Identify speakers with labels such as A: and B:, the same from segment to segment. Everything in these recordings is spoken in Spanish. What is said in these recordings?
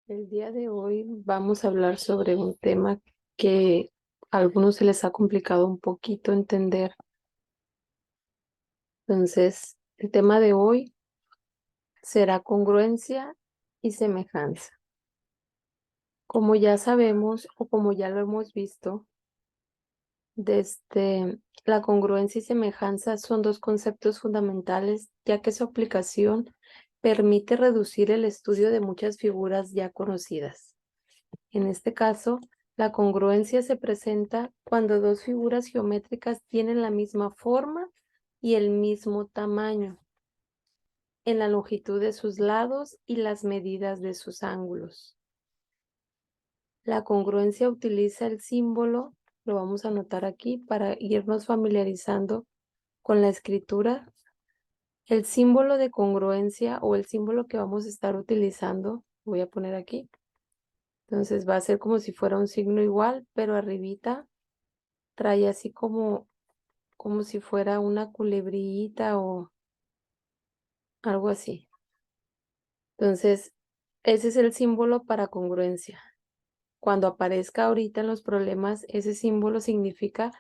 A: El día de hoy vamos a hablar sobre un tema que a algunos se les ha complicado un poquito entender. Entonces, el tema de hoy será congruencia y semejanza. Como ya sabemos o como ya lo hemos visto, la congruencia y semejanza son dos conceptos fundamentales, ya que su aplicación permite reducir el estudio de muchas figuras ya conocidas. En este caso, la congruencia se presenta cuando dos figuras geométricas tienen la misma forma y el mismo tamaño en la longitud de sus lados y las medidas de sus ángulos. La congruencia utiliza el símbolo, lo vamos a anotar aquí para irnos familiarizando con la escritura. El símbolo de congruencia o el símbolo que vamos a estar utilizando, voy a poner aquí. Entonces va a ser como si fuera un signo igual, pero arribita trae así como si fuera una culebrita o algo así. Entonces, ese es el símbolo para congruencia. Cuando aparezca ahorita en los problemas, ese símbolo significa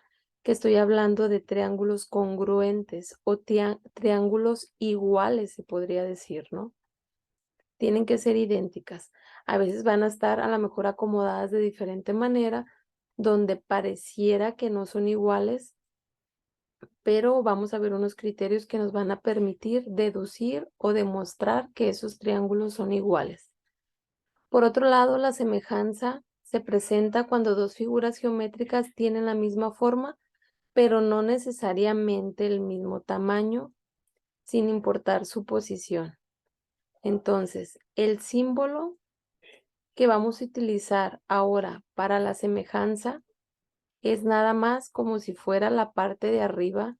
A: que estoy hablando de triángulos congruentes o triángulos iguales, se podría decir, ¿no? Tienen que ser idénticas. A veces van a estar a lo mejor acomodadas de diferente manera, donde pareciera que no son iguales, pero vamos a ver unos criterios que nos van a permitir deducir o demostrar que esos triángulos son iguales. Por otro lado, la semejanza se presenta cuando dos figuras geométricas tienen la misma forma, pero no necesariamente el mismo tamaño, sin importar su posición. Entonces, el símbolo que vamos a utilizar ahora para la semejanza es nada más como si fuera la parte de arriba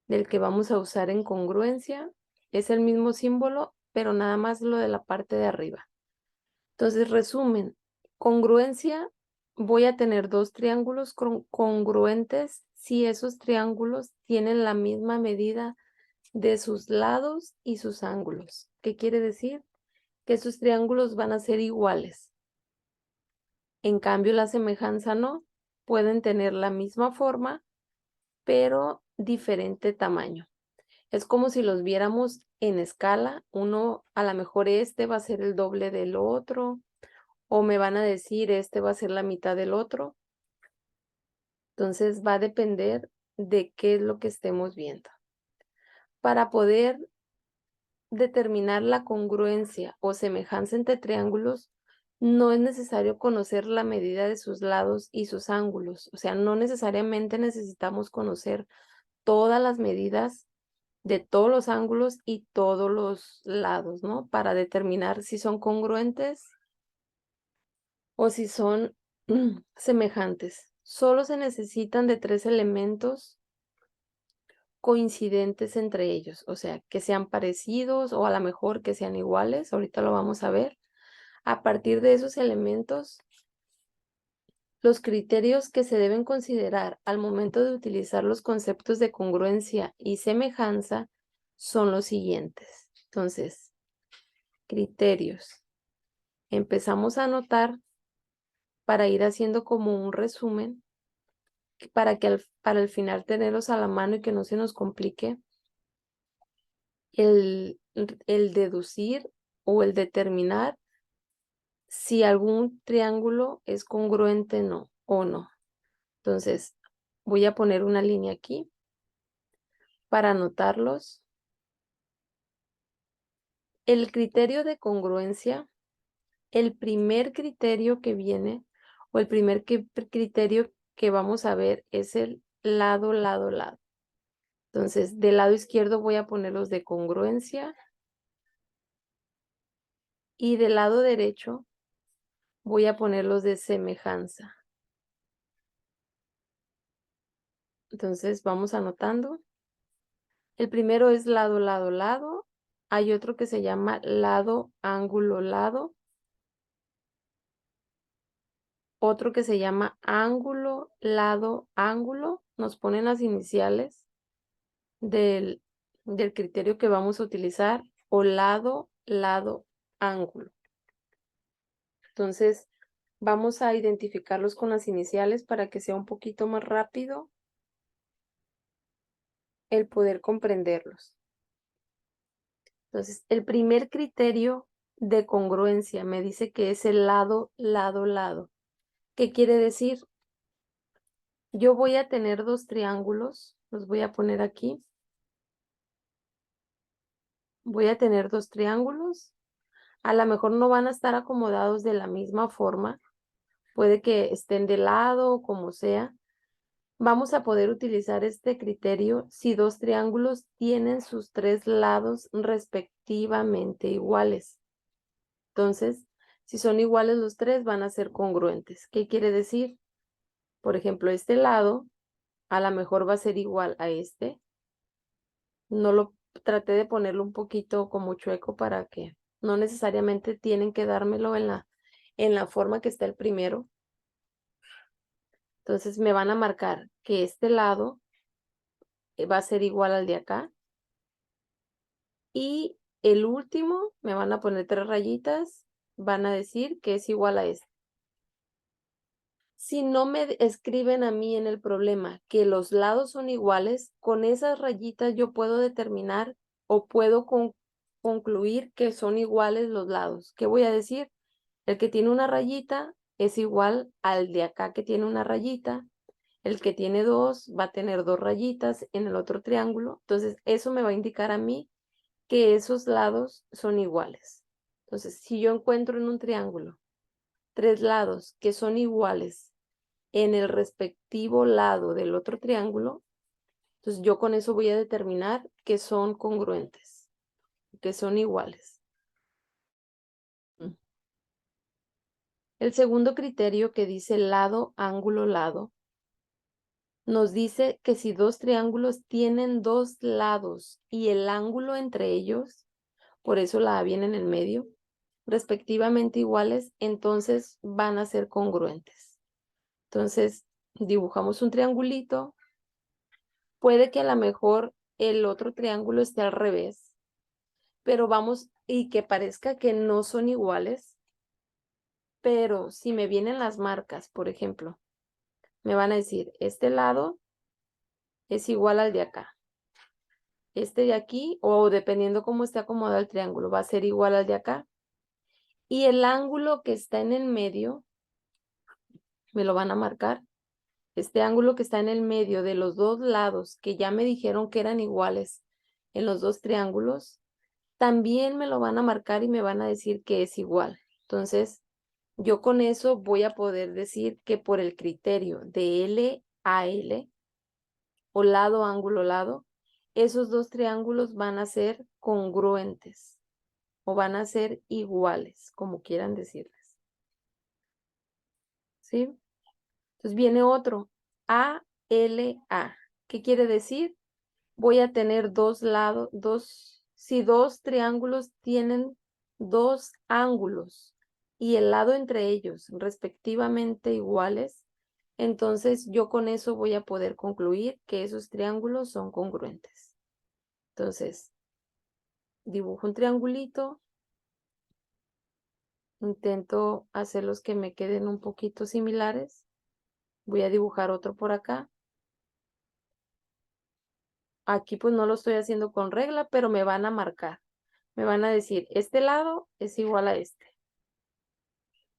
A: del que vamos a usar en congruencia. Es el mismo símbolo, pero nada más lo de la parte de arriba. Entonces, resumen, congruencia, voy a tener dos triángulos congruentes si esos triángulos tienen la misma medida de sus lados y sus ángulos. ¿Qué quiere decir? Que esos triángulos van a ser iguales. En cambio, la semejanza no. Pueden tener la misma forma, pero diferente tamaño. Es como si los viéramos en escala. Uno, a lo mejor este va a ser el doble del otro, o me van a decir este va a ser la mitad del otro. Entonces va a depender de qué es lo que estemos viendo. Para poder determinar la congruencia o semejanza entre triángulos, no es necesario conocer la medida de sus lados y sus ángulos. O sea, no necesariamente necesitamos conocer todas las medidas de todos los ángulos y todos los lados, ¿no? Para determinar si son congruentes o si son semejantes. Solo se necesitan de tres elementos coincidentes entre ellos, o sea, que sean parecidos o a lo mejor que sean iguales, ahorita lo vamos a ver. A partir de esos elementos, los criterios que se deben considerar al momento de utilizar los conceptos de congruencia y semejanza son los siguientes. Entonces, criterios. Empezamos a anotar para ir haciendo como un resumen, para que para el final tenerlos a la mano y que no se nos complique el deducir o el determinar si algún triángulo es congruente o no. Entonces, voy a poner una línea aquí para anotarlos. El criterio de congruencia, el primer criterio que viene o el primer criterio que vamos a ver es el lado, lado, lado. Entonces, del lado izquierdo voy a poner los de congruencia y del lado derecho voy a poner los de semejanza. Entonces, vamos anotando. El primero es lado, lado, lado. Hay otro que se llama lado, ángulo, lado. Otro que se llama ángulo, lado, ángulo. Nos ponen las iniciales del criterio que vamos a utilizar, o lado, lado, ángulo. Entonces, vamos a identificarlos con las iniciales para que sea un poquito más rápido el poder comprenderlos. Entonces, el primer criterio de congruencia me dice que es el lado, lado, lado. ¿Qué quiere decir? Yo voy a tener dos triángulos, los voy a poner aquí. Voy a tener dos triángulos. A lo mejor no van a estar acomodados de la misma forma. Puede que estén de lado o como sea. Vamos a poder utilizar este criterio si dos triángulos tienen sus tres lados respectivamente iguales. Entonces, si son iguales los tres, van a ser congruentes. ¿Qué quiere decir? Por ejemplo, este lado a lo mejor va a ser igual a este. No lo traté de ponerlo un poquito como chueco para que no necesariamente tienen que dármelo en la forma que está el primero. Entonces me van a marcar que este lado va a ser igual al de acá. Y el último me van a poner tres rayitas, van a decir que es igual a este. Si no me escriben a mí en el problema que los lados son iguales, con esas rayitas yo puedo determinar o puedo concluir que son iguales los lados. ¿Qué voy a decir? El que tiene una rayita es igual al de acá que tiene una rayita. El que tiene dos va a tener dos rayitas en el otro triángulo. Entonces, eso me va a indicar a mí que esos lados son iguales. Entonces, si yo encuentro en un triángulo tres lados que son iguales en el respectivo lado del otro triángulo, entonces yo con eso voy a determinar que son congruentes, que son iguales. El segundo criterio que dice lado, ángulo, lado, nos dice que si dos triángulos tienen dos lados y el ángulo entre ellos, por eso la A viene en el medio, respectivamente iguales, entonces van a ser congruentes. Entonces, dibujamos un triangulito. Puede que a lo mejor el otro triángulo esté al revés, pero vamos, y que parezca que no son iguales, pero si me vienen las marcas, por ejemplo, me van a decir, este lado es igual al de acá. Este de aquí, o dependiendo cómo esté acomodado el triángulo, va a ser igual al de acá. Y el ángulo que está en el medio, me lo van a marcar. Este ángulo que está en el medio de los dos lados, que ya me dijeron que eran iguales en los dos triángulos, también me lo van a marcar y me van a decir que es igual. Entonces, yo con eso voy a poder decir que por el criterio de L a L, o lado, ángulo, lado, esos dos triángulos van a ser congruentes o van a ser iguales, como quieran decirles. ¿Sí? Entonces viene otro, A, L, A. ¿Qué quiere decir? Voy a tener dos lados, si dos triángulos tienen dos ángulos y el lado entre ellos respectivamente iguales, entonces yo con eso voy a poder concluir que esos triángulos son congruentes. Entonces, dibujo un triangulito, intento hacerlos que me queden un poquito similares. Voy a dibujar otro por acá. Aquí pues no lo estoy haciendo con regla, pero me van a marcar. Me van a decir, este lado es igual a este.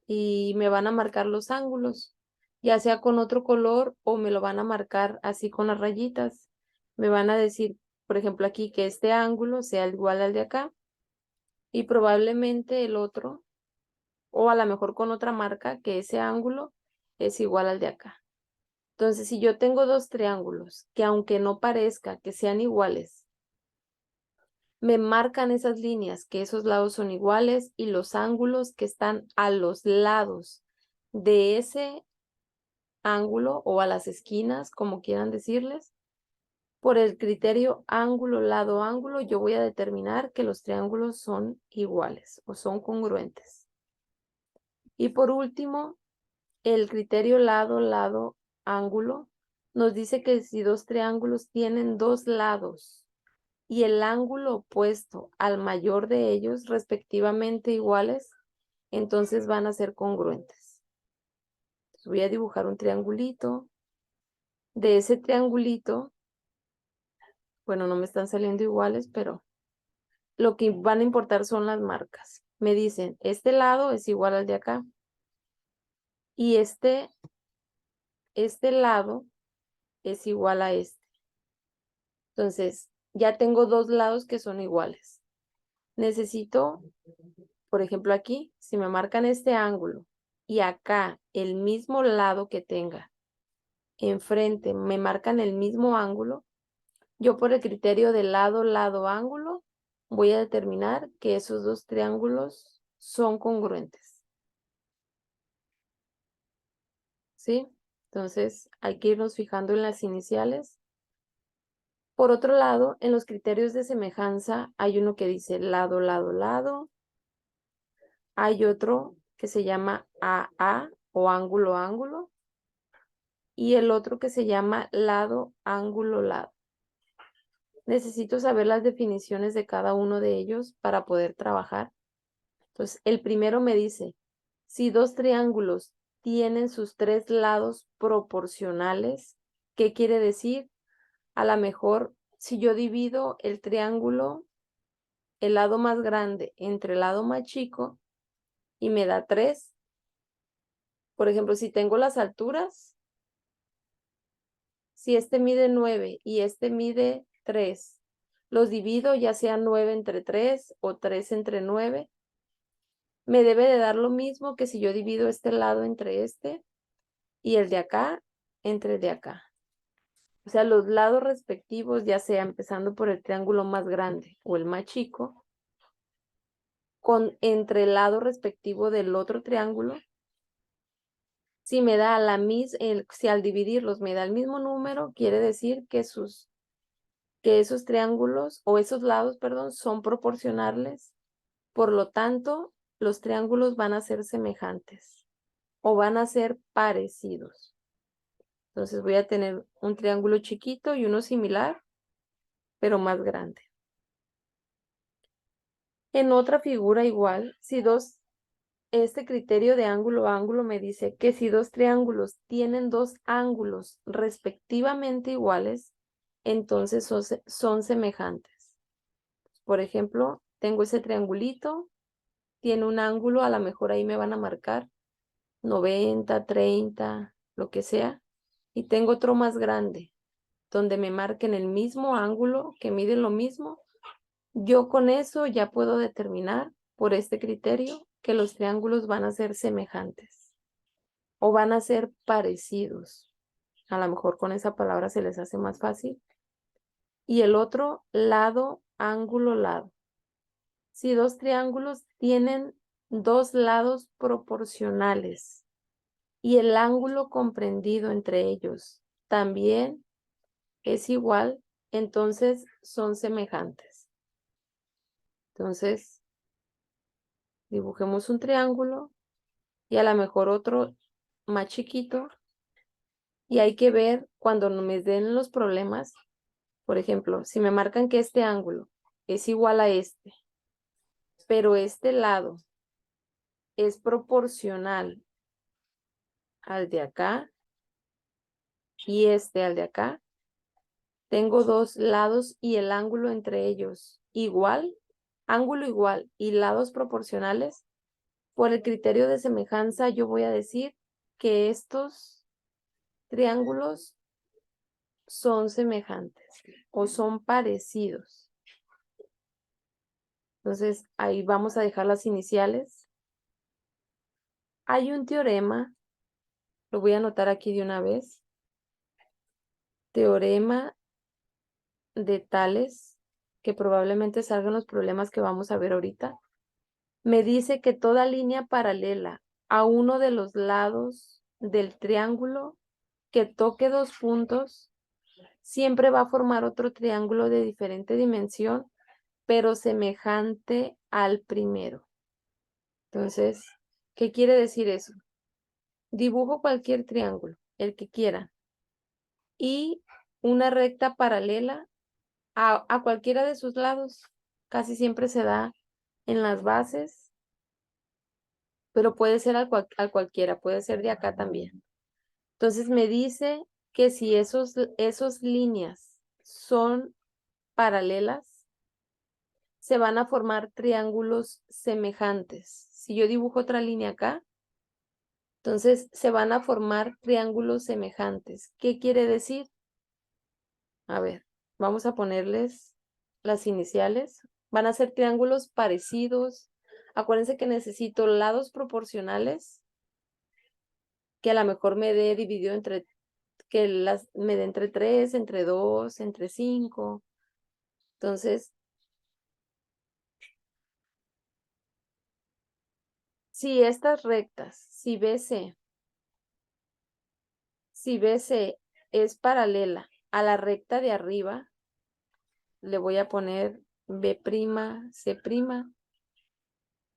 A: Y me van a marcar los ángulos, ya sea con otro color o me lo van a marcar así con las rayitas. Me van a decir, por ejemplo, aquí que este ángulo sea igual al de acá y probablemente el otro, o a lo mejor con otra marca, que ese ángulo es igual al de acá. Entonces, si yo tengo dos triángulos que aunque no parezca que sean iguales, me marcan esas líneas, que esos lados son iguales y los ángulos que están a los lados de ese ángulo o a las esquinas, como quieran decirles, por el criterio ángulo, lado, ángulo, yo voy a determinar que los triángulos son iguales o son congruentes. Y por último, el criterio lado, lado, ángulo, nos dice que si dos triángulos tienen dos lados y el ángulo opuesto al mayor de ellos, respectivamente iguales, entonces van a ser congruentes. Entonces voy a dibujar un triangulito. De ese triangulito, bueno, no me están saliendo iguales, pero lo que van a importar son las marcas. Me dicen, este lado es igual al de acá. Y este lado es igual a este. Entonces, ya tengo dos lados que son iguales. Necesito, por ejemplo, aquí, si me marcan este ángulo y acá el mismo lado que tenga enfrente, me marcan el mismo ángulo, yo por el criterio de lado, lado, ángulo, voy a determinar que esos dos triángulos son congruentes. ¿Sí? Entonces, hay que irnos fijando en las iniciales. Por otro lado, en los criterios de semejanza hay uno que dice lado, lado, lado. Hay otro que se llama AA o ángulo, ángulo. Y el otro que se llama lado, ángulo, lado. Necesito saber las definiciones de cada uno de ellos para poder trabajar. Entonces, el primero me dice, si dos triángulos tienen sus tres lados proporcionales, ¿qué quiere decir? A lo mejor, si yo divido el triángulo, el lado más grande entre el lado más chico, y me da 3. Por ejemplo, si tengo las alturas, si este mide 9 y este mide 3, los divido ya sea 9 entre 3 o 3 entre 9. Me debe de dar lo mismo que si yo divido este lado entre este y el de acá entre el de acá. O sea, los lados respectivos, ya sea empezando por el triángulo más grande o el más chico, entre el lado respectivo del otro triángulo, si me da si al dividirlos me da el mismo número, quiere decir que esos triángulos o esos lados, perdón, son proporcionales. Por lo tanto, los triángulos van a ser semejantes o van a ser parecidos. Entonces voy a tener un triángulo chiquito y uno similar, pero más grande. En otra figura igual, este criterio de ángulo a ángulo me dice que si dos triángulos tienen dos ángulos respectivamente iguales, entonces son semejantes. Por ejemplo, tengo ese triangulito, tiene un ángulo, a lo mejor ahí me van a marcar 90, 30, lo que sea, y tengo otro más grande, donde me marquen el mismo ángulo, que mide lo mismo. Yo con eso ya puedo determinar, por este criterio, que los triángulos van a ser semejantes o van a ser parecidos. A lo mejor con esa palabra se les hace más fácil. Y el otro, lado, ángulo, lado. Si dos triángulos tienen dos lados proporcionales y el ángulo comprendido entre ellos también es igual, entonces son semejantes. Entonces, dibujemos un triángulo y a lo mejor otro más chiquito. Y hay que ver cuando no me den los problemas, por ejemplo, si me marcan que este ángulo es igual a este, pero este lado es proporcional al de acá y este al de acá, tengo dos lados y el ángulo entre ellos igual, ángulo igual y lados proporcionales. Por el criterio de semejanza, yo voy a decir que estos triángulos son semejantes o son parecidos. Entonces, ahí vamos a dejar las iniciales. Hay un teorema, lo voy a anotar aquí de una vez. Teorema de Tales, que probablemente salgan los problemas que vamos a ver ahorita. Me dice que toda línea paralela a uno de los lados del triángulo que toque dos puntos siempre va a formar otro triángulo de diferente dimensión, pero semejante al primero. Entonces, ¿qué quiere decir eso? Dibujo cualquier triángulo, el que quiera, y una recta paralela a cualquiera de sus lados. Casi siempre se da en las bases pero puede ser al cualquiera, puede ser de acá también. Entonces me dice que si esos líneas son paralelas, se van a formar triángulos semejantes. Si yo dibujo otra línea acá, entonces se van a formar triángulos semejantes. ¿Qué quiere decir? A ver, vamos a ponerles las iniciales. Van a ser triángulos parecidos. Acuérdense que necesito lados proporcionales que a lo mejor me dé dividido entre, me dé entre 3, entre 2, entre 5. Entonces, si estas rectas, si BC es paralela a la recta de arriba, le voy a poner B', C'.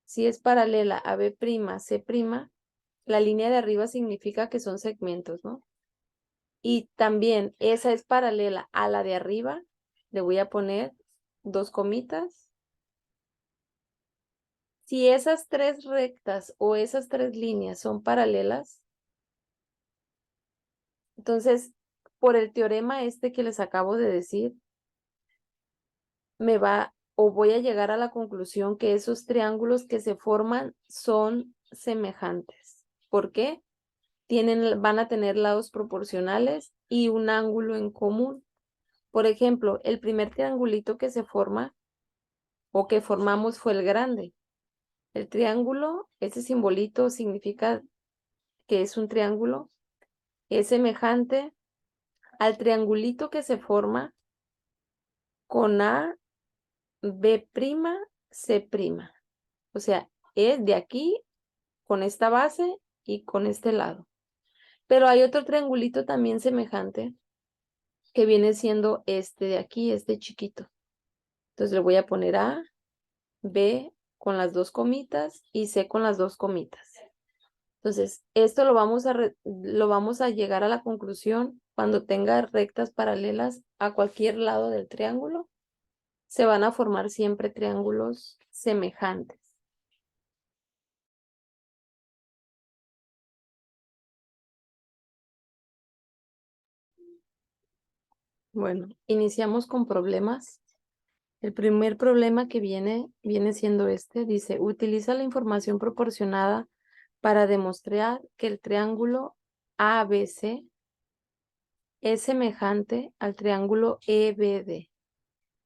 A: Si es paralela a B', C', la línea de arriba significa que son segmentos, ¿no? Y también esa es paralela a la de arriba, le voy a poner 2 comitas. Si esas 3 rectas o esas 3 líneas son paralelas, entonces, por el teorema este que les acabo de decir, voy a llegar a la conclusión que esos triángulos que se forman son semejantes. ¿Por qué? Van a tener lados proporcionales y un ángulo en común. Por ejemplo, el primer triangulito que se forma o que formamos fue el grande. El triángulo, ese simbolito significa que es un triángulo, es semejante al triangulito que se forma con A, B', C'. O sea, es de aquí con esta base y con este lado. Pero hay otro triangulito también semejante que viene siendo este de aquí, este chiquito. Entonces le voy a poner A, B con las 2 comitas y C con las 2 comitas. Entonces, esto lo vamos a llegar a la conclusión cuando tenga rectas paralelas a cualquier lado del triángulo. Se van a formar siempre triángulos semejantes. Bueno, iniciamos con problemas. El primer problema que viene siendo este. Dice, utiliza la información proporcionada para demostrar que el triángulo ABC es semejante al triángulo EBD.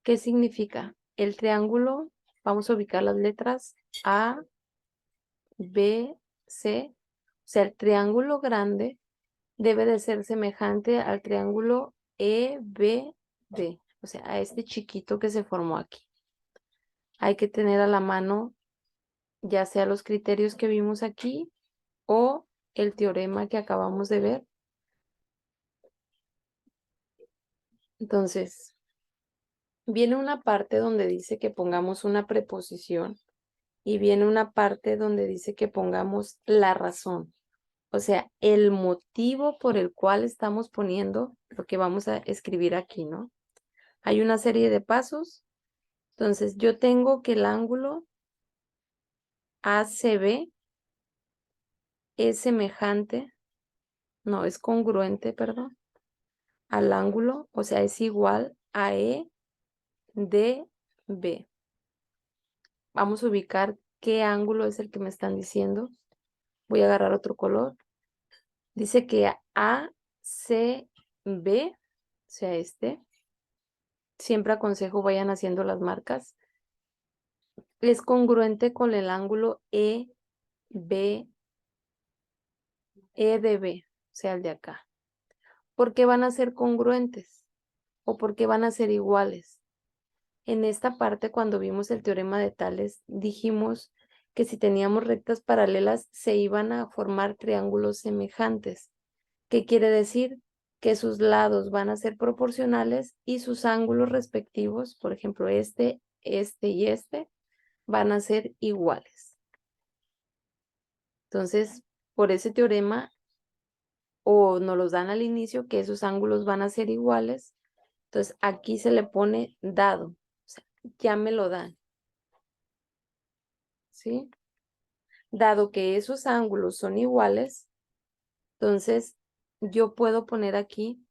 A: ¿Qué significa? El triángulo, vamos a ubicar las letras A, B, C. O sea, el triángulo grande debe de ser semejante al triángulo EBD. O sea, a este chiquito que se formó aquí. Hay que tener a la mano ya sea los criterios que vimos aquí o el teorema que acabamos de ver. Entonces, viene una parte donde dice que pongamos una preposición y viene una parte donde dice que pongamos la razón. O sea, el motivo por el cual estamos poniendo lo que vamos a escribir aquí, ¿no? Hay una serie de pasos. Entonces, yo tengo que el ángulo ACB es semejante, no, es congruente, perdón, al ángulo, o sea, es igual a EDB. Vamos a ubicar qué ángulo es el que me están diciendo. Voy a agarrar otro color. Dice que ACB, o sea, siempre aconsejo vayan haciendo las marcas, es congruente con el ángulo EDB, o sea, el de acá. ¿Por qué van a ser congruentes? ¿O por qué van a ser iguales? En esta parte, cuando vimos el teorema de Tales, dijimos que si teníamos rectas paralelas, se iban a formar triángulos semejantes. ¿Qué quiere decir? Que sus lados van a ser proporcionales y sus ángulos respectivos, por ejemplo, este y este, van a ser iguales. Entonces, por ese teorema, o nos los dan al inicio, que esos ángulos van a ser iguales. Entonces, aquí se le pone dado. O sea, ya me lo dan. ¿Sí? Dado que esos ángulos son iguales, entonces yo puedo poner aquí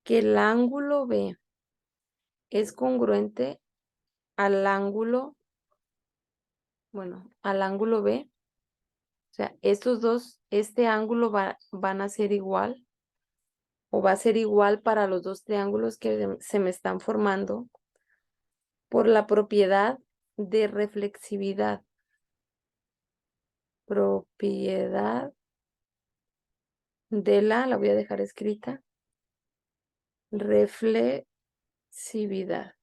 A: que el ángulo B es congruente al ángulo, bueno, al ángulo B. O sea, estos dos, este ángulo van a ser igual o va a ser igual para los dos triángulos que se me están formando por la propiedad de reflexividad. Propiedad de la voy a dejar escrita, reflexividad.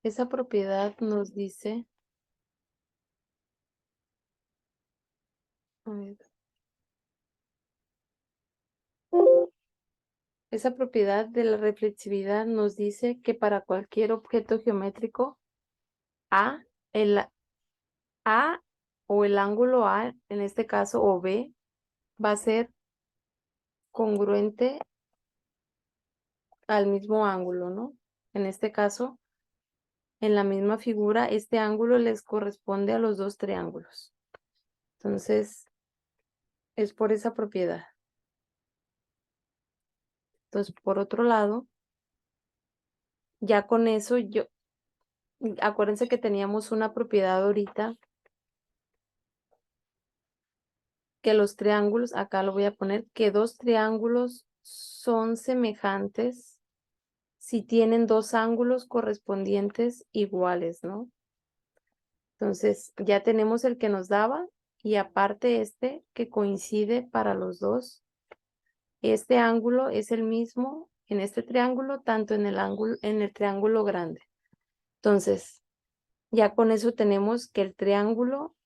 A: Esa propiedad nos dice, a ver, esa propiedad de la reflexividad nos dice que para cualquier objeto geométrico, A, el A o el ángulo A, en este caso, o B, va a ser congruente al mismo ángulo, ¿no? En este caso, en la misma figura, este ángulo les corresponde a los dos triángulos. Entonces, es por esa propiedad. Entonces, por otro lado, ya con eso acuérdense que teníamos una propiedad ahorita, que los triángulos, acá lo voy a poner, que dos triángulos son semejantes si tienen dos ángulos correspondientes iguales, ¿no? Entonces, ya tenemos el que nos daba y aparte este que coincide para los dos. Este ángulo es el mismo en este triángulo, tanto en el triángulo grande. Entonces, ya con eso tenemos que el triángulo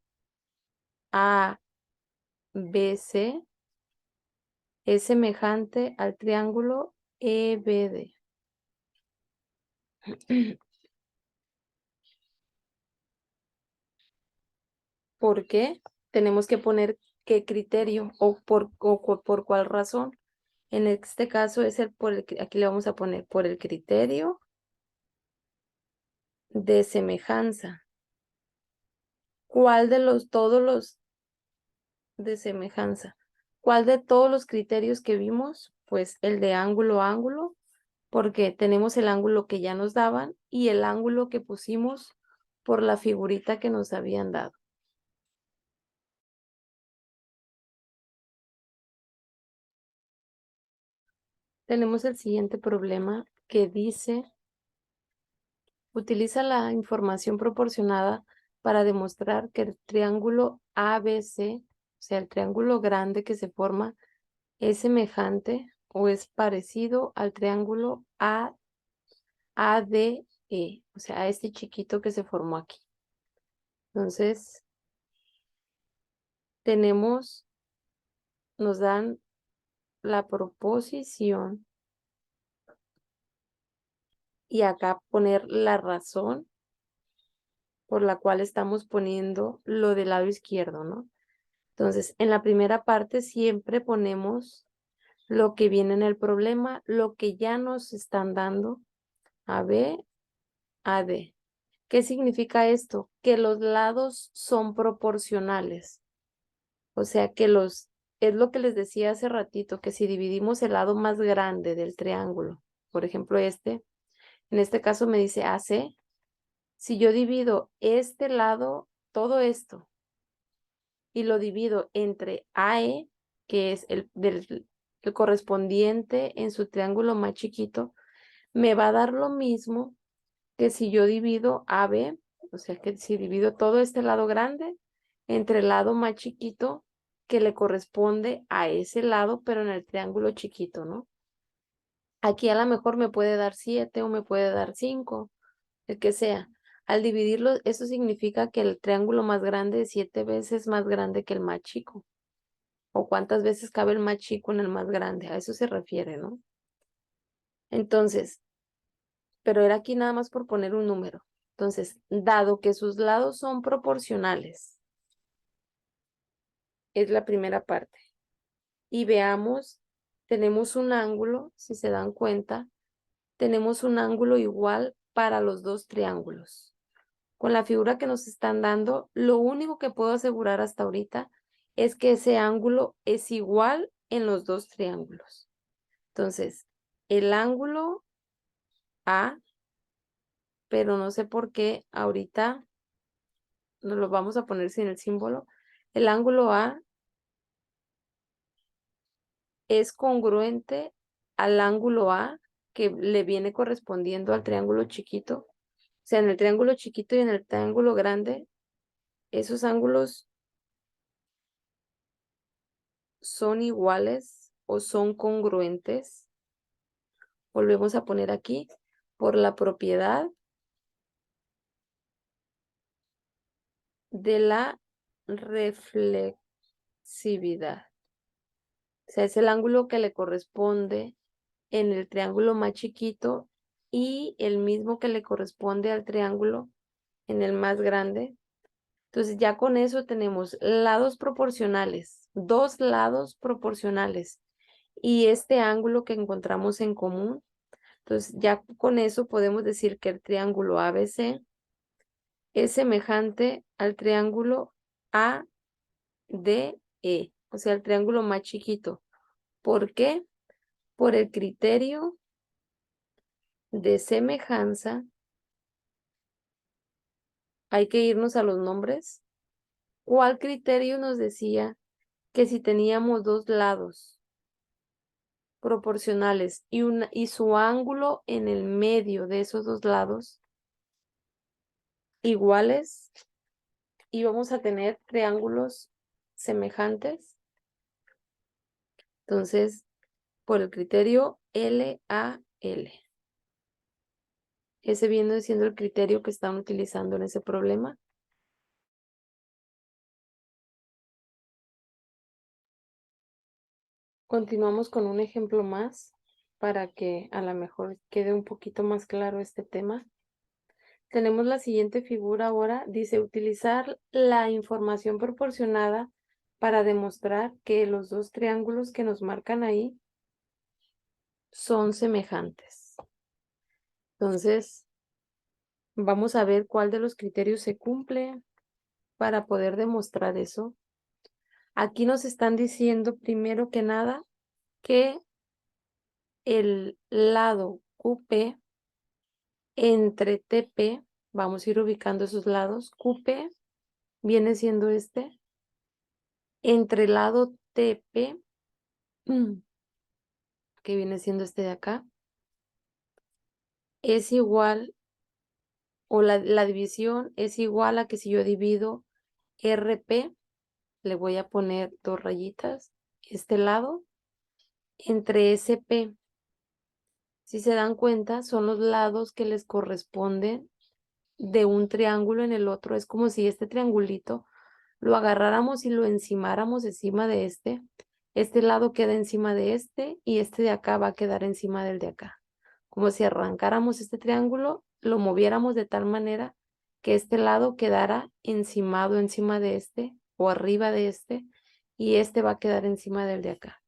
A: ABC es semejante al triángulo EBD. ¿Por qué? Tenemos que poner qué criterio o por cuál razón. En este caso es aquí le vamos a poner por el criterio de semejanza. ¿Cuál de todos los de semejanza? ¿Cuál de todos los criterios que vimos? Pues el de ángulo a ángulo, porque tenemos el ángulo que ya nos daban y el ángulo que pusimos por la figurita que nos habían dado. Tenemos el siguiente problema que dice, utiliza la información proporcionada para demostrar que el triángulo ABC, o sea, el triángulo grande que se forma, es semejante o es parecido al triángulo ADE, o sea, a este chiquito que se formó aquí. Entonces, nos dan la proposición y acá poner la razón por la cual estamos poniendo lo del lado izquierdo, ¿no? Entonces, en la primera parte siempre ponemos lo que viene en el problema, lo que ya nos están dando, AB, AD. ¿Qué significa esto? Que los lados son proporcionales. O sea que es lo que les decía hace ratito, que si dividimos el lado más grande del triángulo, por ejemplo en este caso me dice AC, si yo divido este lado, todo esto, y lo divido entre AE, que es el correspondiente en su triángulo más chiquito, me va a dar lo mismo que si yo divido AB, o sea que si divido todo este lado grande entre el lado más chiquito que le corresponde a ese lado, pero en el triángulo chiquito, ¿no? Aquí a lo mejor me puede dar 7 o me puede dar 5, el que sea. Al dividirlo, eso significa que el triángulo más grande es 7 veces más grande que el más chico. O cuántas veces cabe el más chico en el más grande. A eso se refiere, ¿no? Entonces, pero era aquí nada más por poner un número. Entonces, dado que sus lados son proporcionales, es la primera parte. y veamos, tenemos un ángulo, si se dan cuenta, tenemos un ángulo igual para los dos triángulos. Con la figura que nos están dando, lo único que puedo asegurar hasta ahorita es que ese ángulo es igual en los dos triángulos. Entonces, el ángulo A, pero no sé por qué ahorita nos lo vamos a poner sin el símbolo. El ángulo A es congruente al ángulo A que le viene correspondiendo al triángulo chiquito. O sea, en el triángulo chiquito y en el triángulo grande, esos ángulos son iguales o son congruentes. Volvemos a poner aquí por la propiedad de la reflexividad. O sea, es el ángulo que le corresponde en el triángulo más chiquito y el mismo que le corresponde al triángulo en el más grande. Entonces ya con eso tenemos lados proporcionales, dos lados proporcionales y este ángulo que encontramos en común. Entonces ya con eso podemos decir que el triángulo ABC es semejante al triángulo ADE, o sea, el triángulo más chiquito. ¿Por qué? Por el criterio de semejanza. Hay que irnos a los nombres. ¿Cuál criterio nos decía que si teníamos dos lados proporcionales y su ángulo en el medio de esos dos lados iguales, íbamos a tener triángulos semejantes? Entonces, por el criterio LAL. Ese viene siendo el criterio que están utilizando en ese problema. Continuamos con un ejemplo más para que a lo mejor quede un poquito más claro este tema. Tenemos la siguiente figura ahora. Dice utilizar la información proporcionada para demostrar que los dos triángulos que nos marcan ahí son semejantes. Entonces, vamos a ver cuál de los criterios se cumple para poder demostrar eso. Aquí nos están diciendo primero que nada que el lado QP entre TP, vamos a ir ubicando esos lados, QP viene siendo este, entre el lado TP, que viene siendo este de acá, es igual, o la división es igual a que si yo divido RP, le voy a poner dos rayitas, este lado, entre SP. Si se dan cuenta, son los lados que les corresponden de un triángulo en el otro. Es como si este triangulito lo agarráramos y lo encimáramos encima de este. Este lado queda encima de este y este de acá va a quedar encima del de acá. Como si arrancáramos este triángulo, lo moviéramos de tal manera que este lado quedara encimado encima de este o arriba de este y este va a quedar encima del de acá.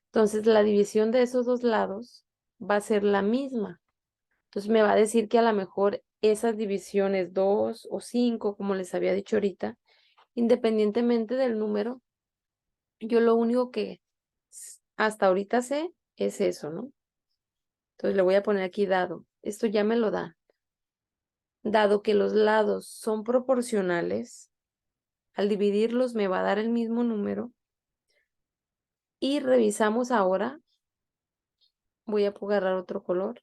A: Entonces la división de esos dos lados va a ser la misma. Entonces me va a decir que a lo mejor esas divisiones 2 o 5, como les había dicho ahorita, independientemente del número, yo lo único que hasta ahorita sé es eso, ¿no? Entonces le voy a poner aquí dado. Esto ya me lo da. Dado que los lados son proporcionales, al dividirlos me va a dar el mismo número. Y revisamos ahora. Voy a agarrar otro color.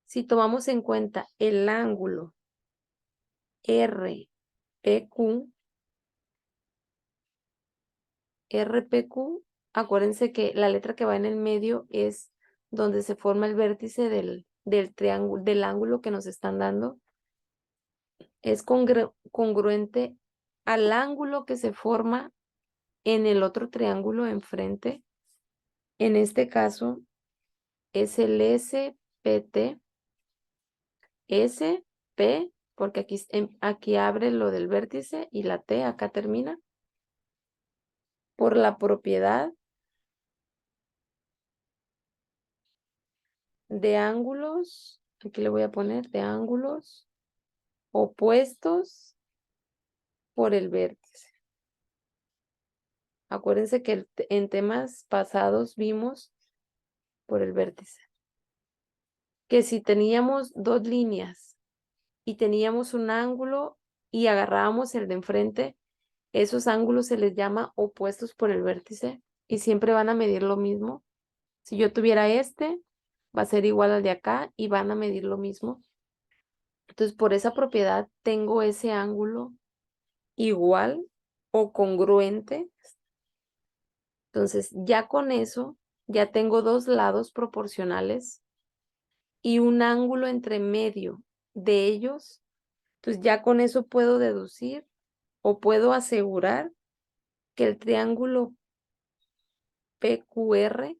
A: Si tomamos en cuenta el ángulo RPQ, acuérdense que la letra que va en el medio es donde se forma el vértice del triángulo, del ángulo que nos están dando. Es congruente al ángulo que se forma en el otro triángulo enfrente. En este caso es el SPT, SP, porque aquí abre lo del vértice y la T acá termina. por la propiedad de ángulos, aquí le voy a poner de ángulos opuestos por el vértice. Acuérdense que en temas pasados vimos por el vértice que si teníamos dos líneas y teníamos un ángulo y agarrábamos el de enfrente, esos ángulos se les llama opuestos por el vértice y siempre van a medir lo mismo. Si yo tuviera este, va a ser igual al de acá y van a medir lo mismo. Entonces, por esa propiedad tengo ese ángulo igual o congruente. Entonces, ya con eso, ya tengo dos lados proporcionales y un ángulo entre medio de ellos. Entonces, ya con eso puedo deducir o puedo asegurar que el triángulo PQR, o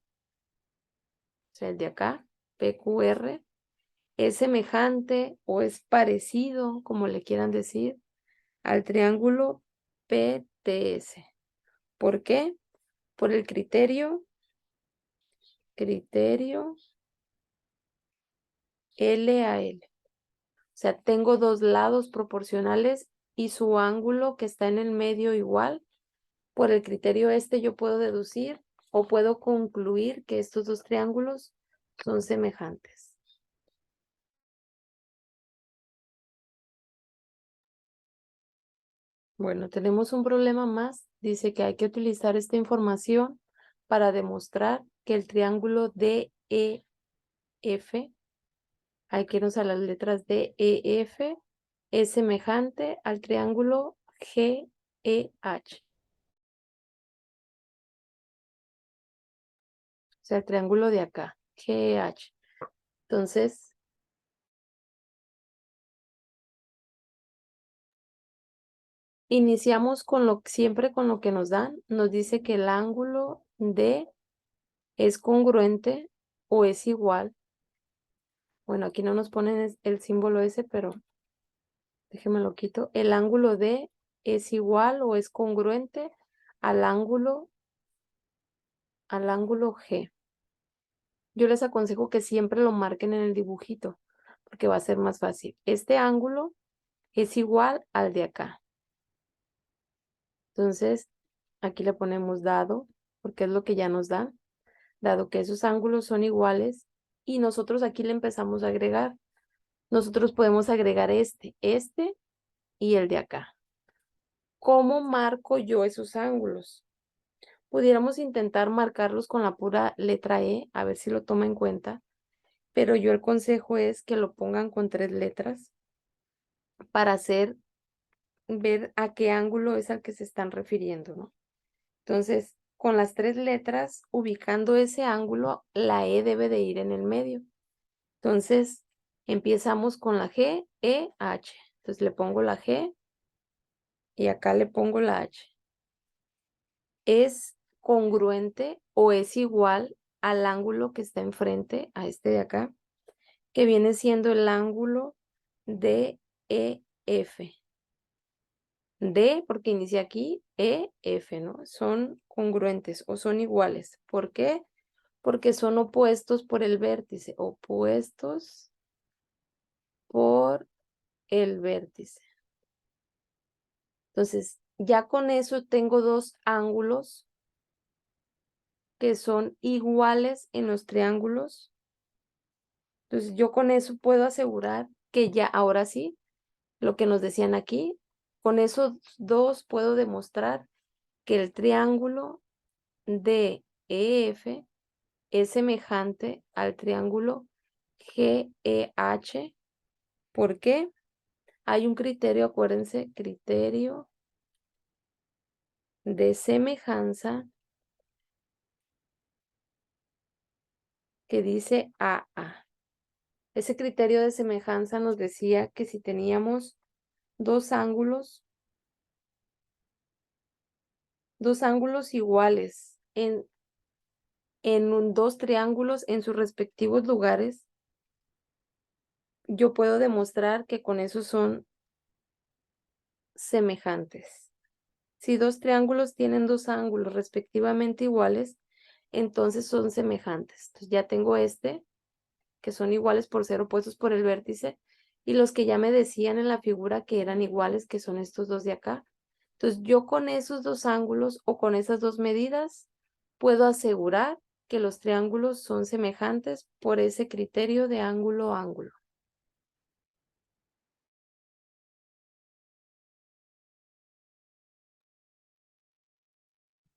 A: sea, el de acá, PQR, es semejante o es parecido, como le quieran decir, al triángulo PTS. ¿Por qué? Por el criterio L a L. O sea, tengo dos lados proporcionales y su ángulo que está en el medio igual. Por el criterio este yo puedo deducir o puedo concluir que estos dos triángulos son semejantes. Bueno, tenemos un problema más. Dice que hay que utilizar esta información para demostrar que el triángulo DEF, hay que irnos a las letras DEF, es semejante al triángulo GEH. O sea, el triángulo de acá, GEH. Entonces, iniciamos con siempre con lo que nos dan. Nos dice que el ángulo D es congruente o es igual. Bueno, aquí no nos ponen el símbolo ese, pero déjenme lo quito. El ángulo D es igual o es congruente al ángulo G. Yo les aconsejo que siempre lo marquen en el dibujito, porque va a ser más fácil. Este ángulo es igual al de acá. Entonces, aquí le ponemos dado, porque es lo que ya nos dan, dado que esos ángulos son iguales, y nosotros aquí le empezamos a agregar. Nosotros podemos agregar este y el de acá. ¿Cómo marco yo esos ángulos? Pudiéramos intentar marcarlos con la pura letra E, a ver si lo toma en cuenta, pero yo el consejo es que lo pongan con 3 letras para ver a qué ángulo es al que se están refiriendo, ¿no? Entonces, con las 3 letras, ubicando ese ángulo, la E debe de ir en el medio. Entonces, empezamos con la G, E, H. Entonces, le pongo la G y acá le pongo la H. ¿Es congruente o es igual al ángulo que está enfrente, a este de acá, que viene siendo el ángulo de EF? D, porque inicia aquí, E, F, ¿no? Son congruentes o son iguales. ¿Por qué? Porque son opuestos por el vértice, opuestos por el vértice. Entonces, ya con eso tengo dos ángulos que son iguales en los triángulos. Entonces, yo con eso puedo asegurar que ya, ahora sí, lo que nos decían aquí, con esos dos puedo demostrar que el triángulo de EF es semejante al triángulo GEH. ¿Por qué? Hay un criterio, acuérdense, criterio de semejanza que dice AA. Ese criterio de semejanza nos decía que si teníamos dos ángulos iguales en dos triángulos en sus respectivos lugares, yo puedo demostrar que con eso son semejantes. Si dos triángulos tienen dos ángulos respectivamente iguales, entonces son semejantes. Entonces ya tengo que son iguales por ser opuestos por el vértice, y los que ya me decían en la figura que eran iguales, que son estos dos de acá. Entonces yo con esos dos ángulos o con esas dos medidas puedo asegurar que los triángulos son semejantes por ese criterio de ángulo a ángulo.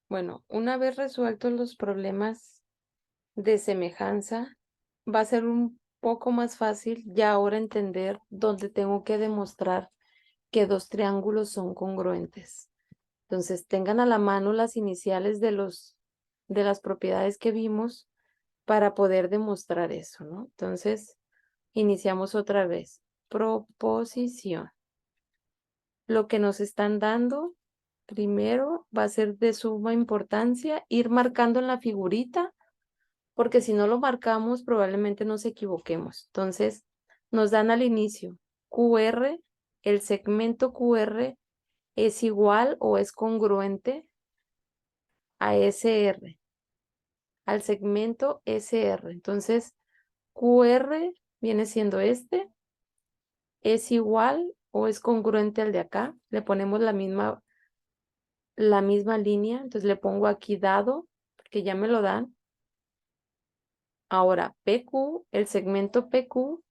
A: Bueno, una vez resueltos los problemas de semejanza, va a ser un poco más fácil ya ahora entender dónde tengo que demostrar que dos triángulos son congruentes. Entonces, tengan a la mano las iniciales de las propiedades que vimos para poder demostrar eso, ¿no? Entonces, iniciamos otra vez. Proposición. Lo que nos están dando primero va a ser de suma importancia ir marcando en la figurita, porque si no lo marcamos probablemente nos equivoquemos. Entonces, nos dan al inicio QR, el segmento QR es igual o es congruente a SR, al segmento SR. Entonces, QR viene siendo es igual o es congruente al de acá. Le ponemos la misma línea, entonces le pongo aquí dado, porque ya me lo dan. Ahora, PQ, el segmento PQ,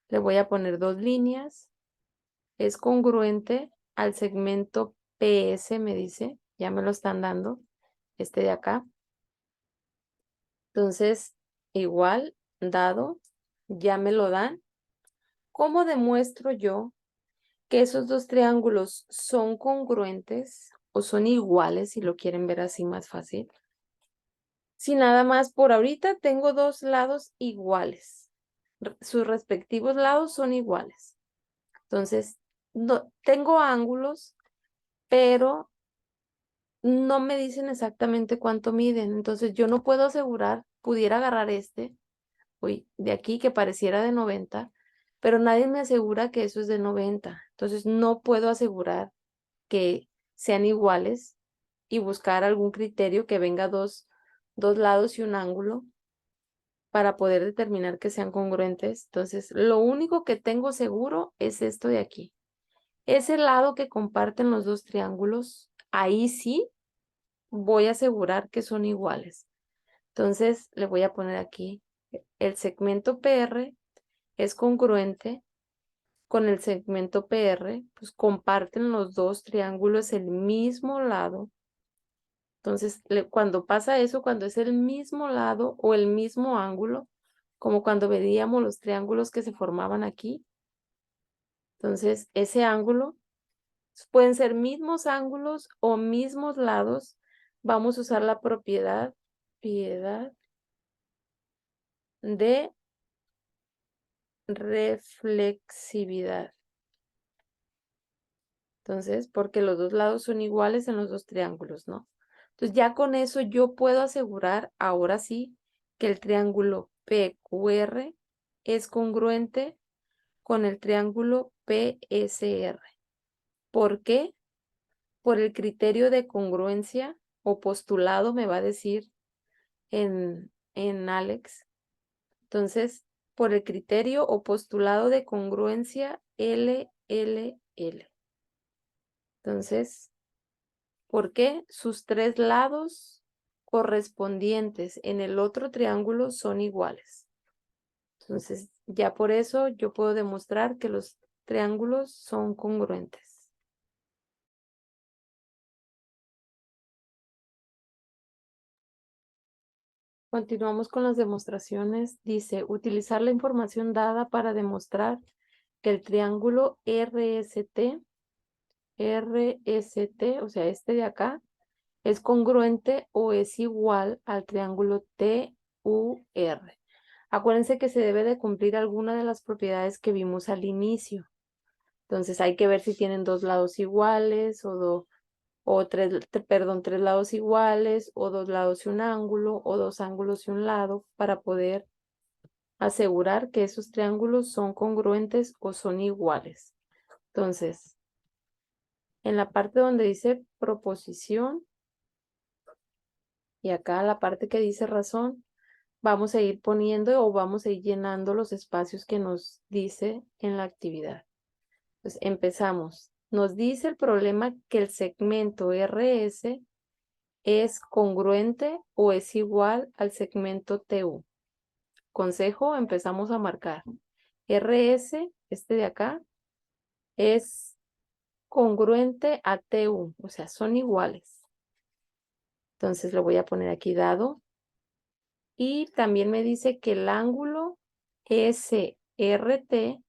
A: le voy a poner dos líneas, es congruente al segmento PS, me dice, ya me lo están dando, este de acá. Entonces, igual, dado, ya me lo dan. ¿Cómo demuestro yo que esos dos triángulos son congruentes o son iguales, si lo quieren ver así más fácil? Si nada más por ahorita tengo dos lados iguales, sus respectivos lados son iguales. Entonces, no, tengo ángulos, pero no me dicen exactamente cuánto miden. Entonces, yo no puedo asegurar, pudiera agarrar de aquí que pareciera de 90, pero nadie me asegura que eso es de 90. Entonces, no puedo asegurar que sean iguales y buscar algún criterio que venga dos lados y un ángulo para poder determinar que sean congruentes. Entonces, lo único que tengo seguro es esto de aquí. Ese lado que comparten los dos triángulos, ahí sí voy a asegurar que son iguales. Entonces, le voy a poner aquí, el segmento PR es congruente con el segmento PR, pues comparten los dos triángulos el mismo lado. Entonces, cuando pasa eso, cuando es el mismo lado o el mismo ángulo, como cuando veíamos los triángulos que se formaban aquí, entonces ese ángulo pueden ser mismos ángulos o mismos lados. Vamos a usar la propiedad de reflexividad. Entonces, porque los dos lados son iguales en los dos triángulos, ¿no? Entonces, ya con eso yo puedo asegurar, ahora sí, que el triángulo PQR es congruente con el triángulo PSR. ¿Por qué? Por el criterio de congruencia o postulado, me va a decir en Alex. Entonces, por el criterio o postulado de congruencia LLL. Entonces, ¿por qué? Sus tres lados correspondientes en el otro triángulo son iguales. Entonces, ya por eso yo puedo demostrar que los triángulos son congruentes. Continuamos con las demostraciones. Dice, utilizar la información dada para demostrar que el triángulo RST, o sea, este de acá, es congruente o es igual al triángulo TUR. Acuérdense que se debe de cumplir alguna de las propiedades que vimos al inicio. Entonces hay que ver si tienen dos lados iguales o tres lados iguales o dos lados y un ángulo o dos ángulos y un lado para poder asegurar que esos triángulos son congruentes o son iguales. Entonces, en la parte donde dice proposición y acá la parte que dice razón, vamos a ir poniendo o vamos a ir llenando los espacios que nos dice en la actividad. Entonces, empezamos. Nos dice el problema que el segmento RS es congruente o es igual al segmento TU. Consejo, empezamos a marcar. RS, este de acá, es congruente a TU, o sea, son iguales. Entonces le voy a poner aquí dado. Y también me dice que el ángulo SRT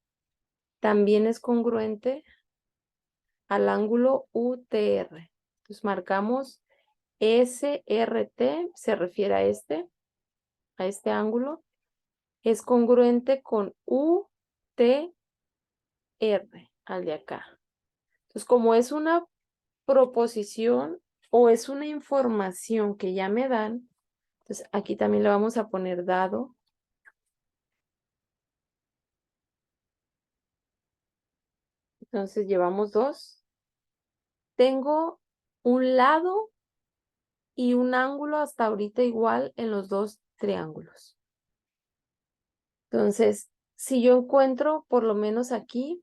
A: también es congruente al ángulo UTR. Entonces marcamos SRT, se refiere a este ángulo, es congruente con UTR, al de acá. Entonces, como es una proposición o es una información que ya me dan, entonces aquí también le vamos a poner dado. Entonces llevamos dos. Tengo un lado y un ángulo hasta ahorita igual en los dos triángulos. Entonces, si yo encuentro por lo menos aquí,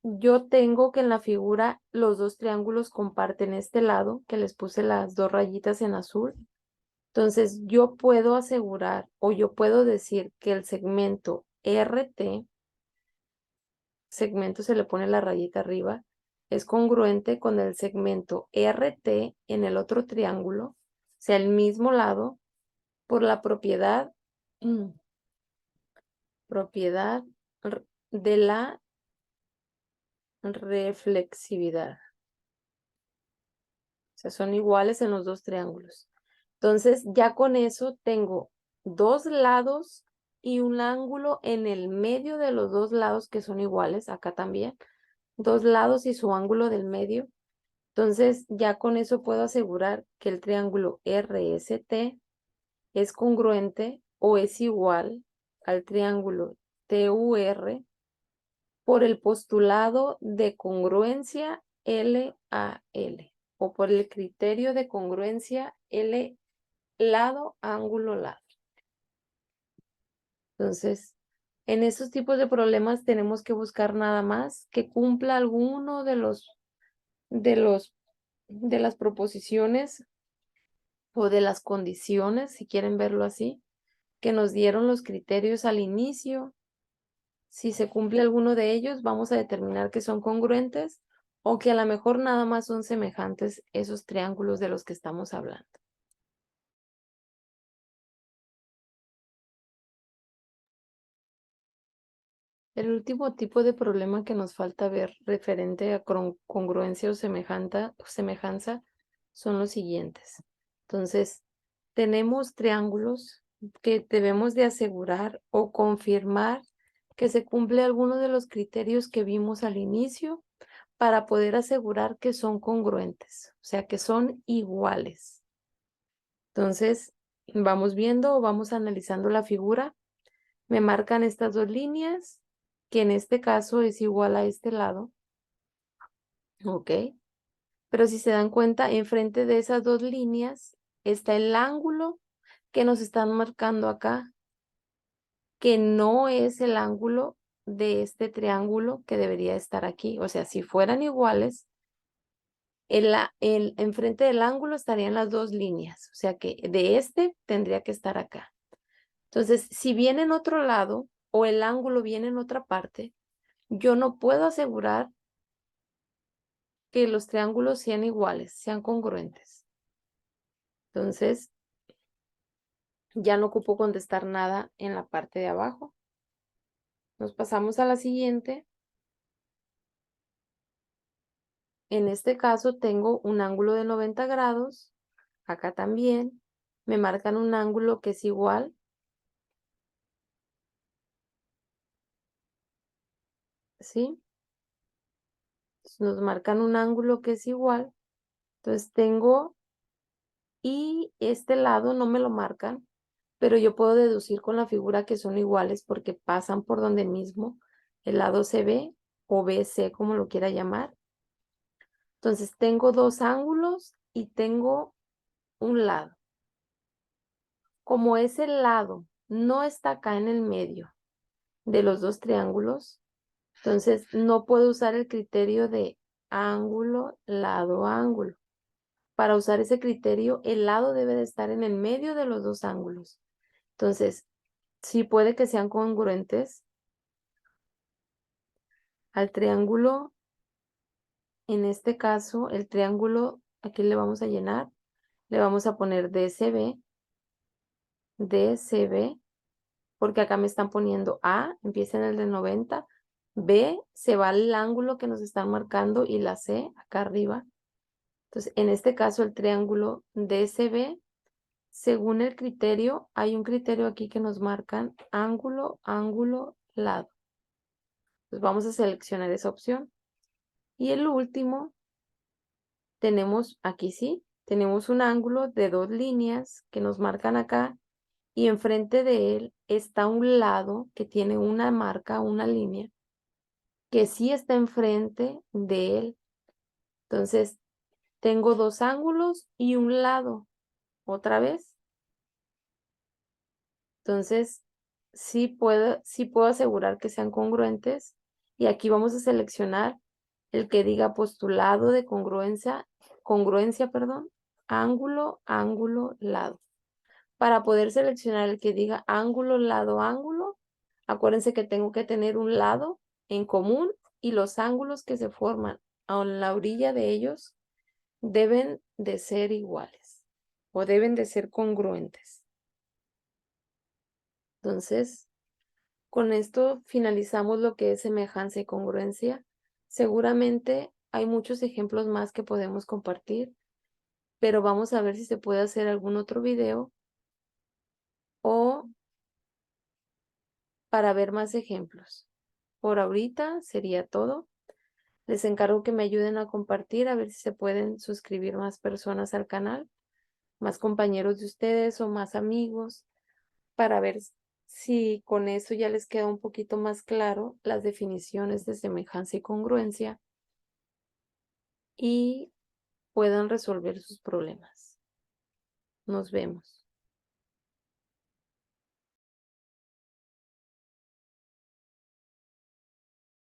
A: yo tengo que en la figura los dos triángulos comparten este lado, que les puse las dos rayitas en azul. Entonces, yo puedo asegurar o yo puedo decir que el segmento RT, segmento se le pone la rayita arriba, es congruente con el segmento RT en el otro triángulo, o sea, el mismo lado, por la propiedad de la reflexividad. O sea, son iguales en los dos triángulos. Entonces, ya con eso tengo dos lados y un ángulo en el medio de los dos lados que son iguales, acá también. Dos lados y su ángulo del medio. Entonces, ya con eso puedo asegurar que el triángulo RST es congruente o es igual al triángulo TUR por el postulado de congruencia LAL o por el criterio de congruencia L lado, ángulo, lado. Entonces, en estos tipos de problemas tenemos que buscar nada más que cumpla alguno de las proposiciones o de las condiciones, si quieren verlo así, que nos dieron los criterios al inicio. Si se cumple alguno de ellos, vamos a determinar que son congruentes o que a lo mejor nada más son semejantes esos triángulos de los que estamos hablando. El último tipo de problema que nos falta ver referente a congruencia o semejanza son los siguientes. Entonces, tenemos triángulos que debemos de asegurar o confirmar que se cumple alguno de los criterios que vimos al inicio para poder asegurar que son congruentes, o sea, que son iguales. Entonces, vamos viendo o vamos analizando la figura. Me marcan estas dos líneas, que en este caso es igual a este lado. ¿Ok? Pero si se dan cuenta, enfrente de esas dos líneas está el ángulo que nos están marcando acá, que no es el ángulo de este triángulo que debería estar aquí. O sea, si fueran iguales, enfrente del ángulo estarían las dos líneas. O sea que de este tendría que estar acá. Entonces, si viene en otro lado o el ángulo viene en otra parte, yo no puedo asegurar que los triángulos sean iguales, sean congruentes. Entonces, ya no ocupo contestar nada en la parte de abajo. Nos pasamos a la siguiente. En este caso tengo un ángulo de 90 grados. Acá también me marcan un ángulo que es igual. ¿Sí? Nos marcan un ángulo que es igual. Entonces tengo, y este lado no me lo marcan, pero yo puedo deducir con la figura que son iguales porque pasan por donde mismo el lado CB o BC, como lo quiera llamar. Entonces tengo dos ángulos y tengo un lado. Como ese lado no está acá en el medio de los dos triángulos, entonces no puedo usar el criterio de ángulo, lado, ángulo. Para usar ese criterio, el lado debe de estar en el medio de los dos ángulos. Entonces, sí puede que sean congruentes al triángulo. En este caso, el triángulo, aquí le vamos a llenar, le vamos a poner DCB, DCB, porque acá me están poniendo A, empieza en el de 90, B se va al ángulo que nos están marcando y la C acá arriba. Entonces, en este caso, el triángulo DCB, según el criterio, hay un criterio aquí que nos marcan ángulo, ángulo, lado. Entonces, vamos a seleccionar esa opción. Y el último, tenemos aquí sí, tenemos un ángulo de dos líneas que nos marcan acá y enfrente de él está un lado que tiene una marca, una línea, que sí está enfrente de él. Entonces, tengo dos ángulos y un lado, otra vez. Entonces, sí puedo asegurar que sean congruentes. Y aquí vamos a seleccionar el que diga postulado de congruencia, perdón, ángulo, ángulo, lado. Para poder seleccionar el que diga ángulo, lado, ángulo, acuérdense que tengo que tener un lado en común y los ángulos que se forman a la orilla de ellos deben de ser iguales o deben de ser congruentes. Entonces, con esto finalizamos lo que es semejanza y congruencia. Seguramente hay muchos ejemplos más que podemos compartir, pero vamos a ver si se puede hacer algún otro video o para ver más ejemplos. Por ahorita sería todo. Les encargo que me ayuden a compartir, a ver si se pueden suscribir más personas al canal, más compañeros de ustedes o más amigos, para ver si con eso ya les queda un poquito más claro las definiciones de semejanza y congruencia y puedan resolver sus problemas. Nos vemos.